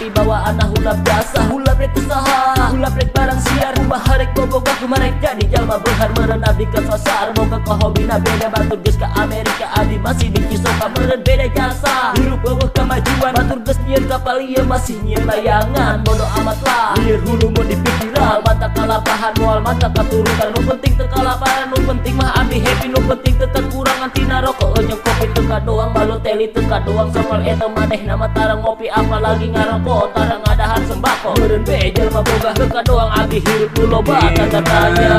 tapi bawa anak hulap jasa. Hulap rek usaha, hulap rek barang siar. Kumaha rek boboga kumarek jadi jalma behar meureun abdi ke sasar. Boga ka hobina beda batur geus ka Amerika abdi masih di Cisoka meureun beda jasa. Hirup eueuh kamajuan batur geus nyieun kapal ieu masih nyieun layangan. Bodo amat lah lieur hulu mun dipikiran mata kalapahan moal mata katurutan. Nu penting teu kalapahan, nu penting mah abdi happy, nu penting teu kekurangan tina rokok jeung kopi teu kadoang balut teli teu kadoang samal eta maneh nama tarang ngopi apalagi ngarokok tarang ngadahan sembako. Meureun bae jelema boga teu kadoang abdi hirup nu loba tanda tanya.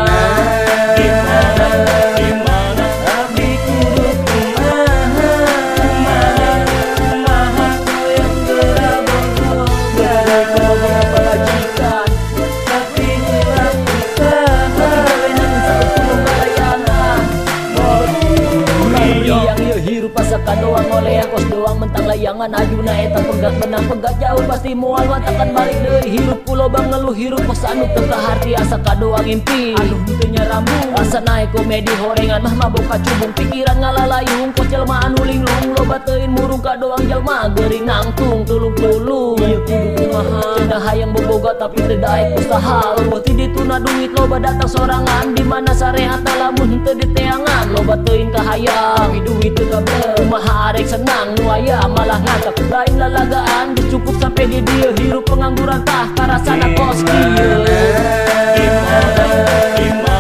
Gimana abdi kudu kumaha kumaha yang gerabong boga pelajikan tapi kurang usaha sakudu balayangan. Yang ieu hirup asa kadoang oleh kos doang mentang layangan ajuna eta pegat benang pegat jauh pasti moal watakan balik deui. Hirup kuloba ngeluh hirup kos anu teu kaharti asa kadoang impi anu teu nyarambung asa naik komedi horengan mah mabok kacubung pikiran ngalalayung kos jelema anu linglung loba teuin murung kadoang jelema geuring nangtung tulung-tulung. Ieu kudu kumaha cenah hayang boboga tapi teu daek usaha. Leuweuh ti dituna duit loba datang sorangan di mana sarehat lamun teu diteangan loba teuin kahayang tapi duit teu kableh. Kumaha arek senang nu aya malah ngagap lain lalagaan geus cukup sampai di dieu hirup pengangguran tah karasana kos kieu. Gimana